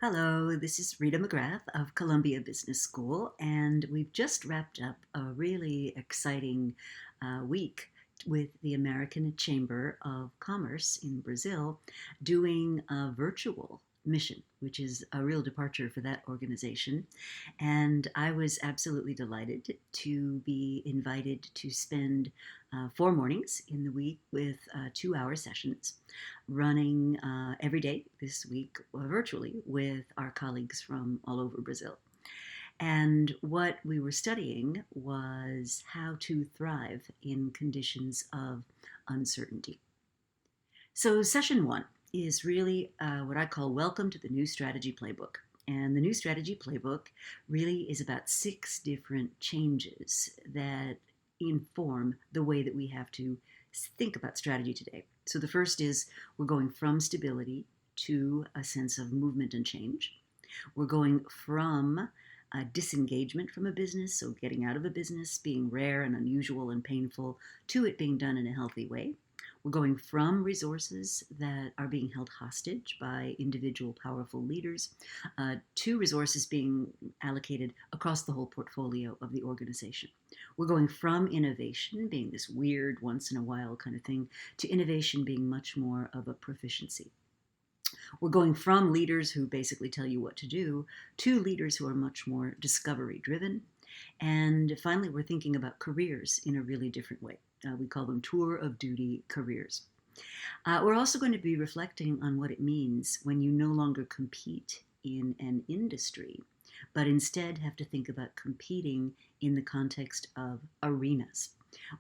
Hello, this is Rita McGrath of Columbia Business School, and we've just wrapped up a really exciting week with the American Chamber of Commerce in Brazil doing a virtual mission, which is a real departure for that organization. And I was absolutely delighted to be invited to spend 4 mornings in the week with 2 hour sessions running every day this week virtually with our colleagues from all over Brazil. And what we were studying was how to thrive in conditions of uncertainty. So, session one is really what I call Welcome to the New Strategy Playbook. And the New Strategy Playbook really is about 6 different changes that inform the way that we have to think about strategy today. So the first is we're going from stability to a sense of movement and change. We're going from disengagement from a business, so getting out of a business being rare and unusual and painful, to it being done in a healthy way. We're going from resources that are being held hostage by individual powerful leaders to resources being allocated across the whole portfolio of the organization. We're going from innovation being this weird, once in a while kind of thing, to innovation being much more of a proficiency. We're going from leaders who basically tell you what to do to leaders who are much more discovery driven. And finally, we're thinking about careers in a really different way. We call them tour of duty careers. We're also going to be reflecting on what it means when you no longer compete in an industry, but instead have to think about competing in the context of arenas,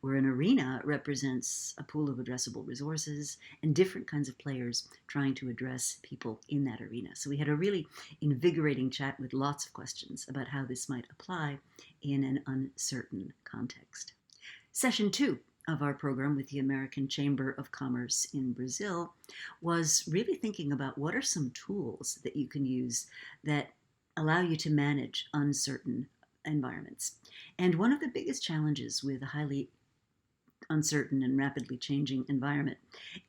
where an arena represents a pool of addressable resources and different kinds of players trying to address people in that arena. So we had a really invigorating chat with lots of questions about how this might apply in an uncertain context. Session two of our program with the American Chamber of Commerce in Brazil was really thinking about what are some tools that you can use that allow you to manage uncertain environments. And one of the biggest challenges with a highly uncertain and rapidly changing environment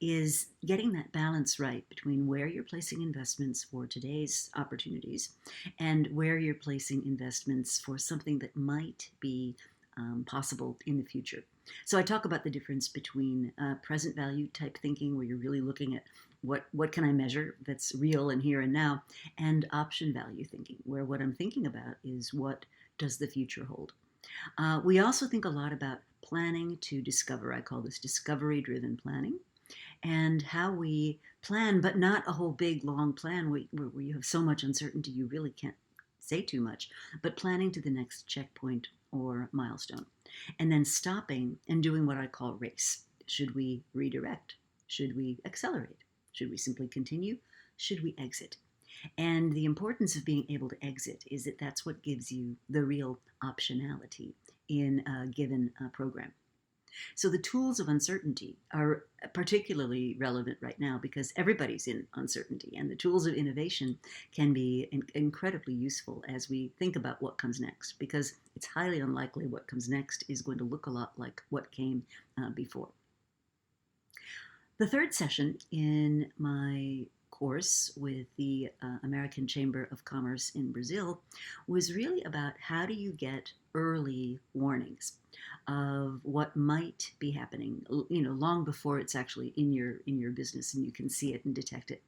is getting that balance right between where you're placing investments for today's opportunities and where you're placing investments for something that might be possible in the future. So I talk about the difference between present value type thinking, where you're really looking at what can I measure that's real and here and now, and option value thinking, where what I'm thinking about is what does the future hold. We also think a lot about planning to discover. I call this discovery-driven planning, and how we plan, but not a whole big long plan where you have so much uncertainty you really can't say too much, but planning to the next checkpoint or milestone, and then stopping and doing what I call race. Should we redirect? Should we accelerate? Should we simply continue? Should we exit? And the importance of being able to exit is that that's what gives you the real optionality in a given program. So the tools of uncertainty are particularly relevant right now because everybody's in uncertainty, and the tools of innovation can be incredibly useful as we think about what comes next, because it's highly unlikely what comes next is going to look a lot like what came before. The third session in my course with the American Chamber of Commerce in Brazil was really about how do you get early warnings of what might be happening, long before it's actually in your business and you can see it and detect it.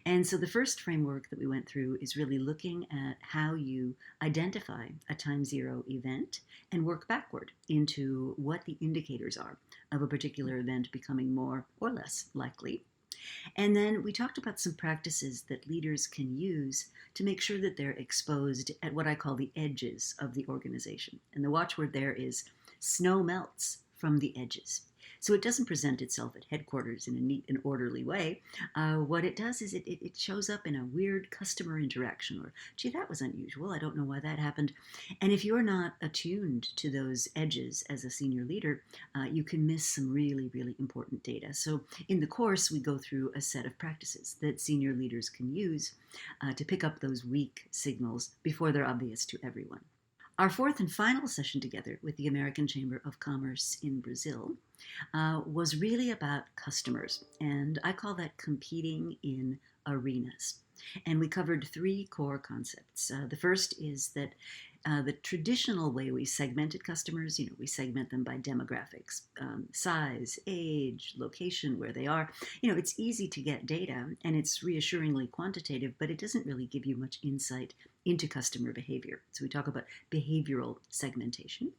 And so the first framework that we went through is really looking at how you identify a time zero event and work backward into what the indicators are of a particular event becoming more or less likely. And then we talked about some practices that leaders can use to make sure that they're exposed at what I call the edges of the organization. And the watchword there is snow melts from the edges. So it doesn't present itself at headquarters in a neat and orderly way. What it does is it shows up in a weird customer interaction, or, gee, that was unusual. I don't know why that happened. And if you're not attuned to those edges as a senior leader, you can miss some really, really important data. So in the course, we go through a set of practices that senior leaders can use to pick up those weak signals before they're obvious to everyone. Our fourth and final session together with the American Chamber of Commerce in Brazil was really about customers, and I call that competing in arenas. And we covered three core concepts. The first is that the traditional way we segmented customers, we segment them by demographics, size, age, location, where they are. It's easy to get data and it's reassuringly quantitative, but it doesn't really give you much insight into customer behavior. So we talk about behavioral segmentation.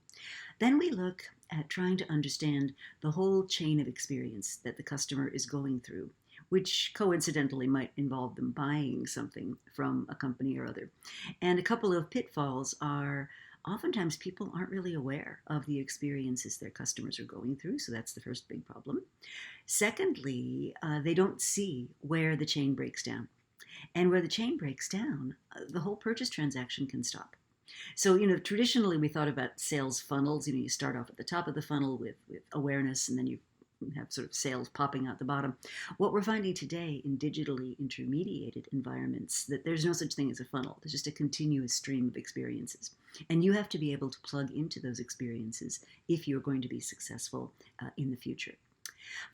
Then we look at trying to understand the whole chain of experience that the customer is going through, which coincidentally might involve them buying something from a company or other. And a couple of pitfalls are oftentimes people aren't really aware of the experiences their customers are going through, so that's the first big problem. Secondly, they don't see where the chain breaks down. And where the chain breaks down, the whole purchase transaction can stop. So, traditionally we thought about sales funnels. You start off at the top of the funnel with awareness, and then you have sort of sales popping out the bottom. What we're finding today in digitally intermediated environments, that there's no such thing as a funnel. There's just a continuous stream of experiences. And you have to be able to plug into those experiences if you're going to be successful in the future.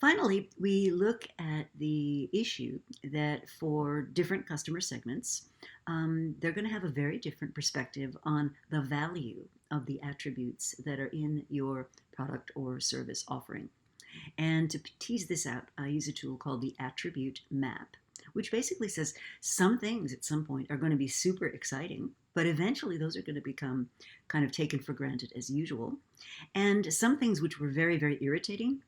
Finally, we look at the issue that for different customer segments, they're going to have a very different perspective on the value of the attributes that are in your product or service offering. And to tease this out, I use a tool called the attribute map, which basically says some things at some point are going to be super exciting, but eventually those are going to become kind of taken for granted as usual. And some things which were very, very irritating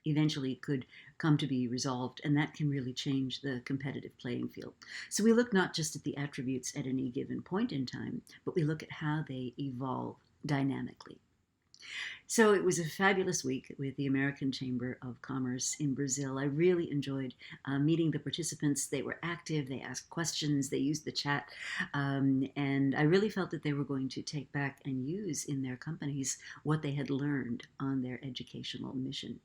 eventually could come to be resolved, and that can really change the competitive playing field. So we look not just at the attributes at any given point in time, but we look at how they evolve dynamically. So it was a fabulous week with the American Chamber of Commerce in Brazil. I really enjoyed meeting the participants. They were active, they asked questions, they used the chat, and I really felt that they were going to take back and use in their companies what they had learned on their educational mission.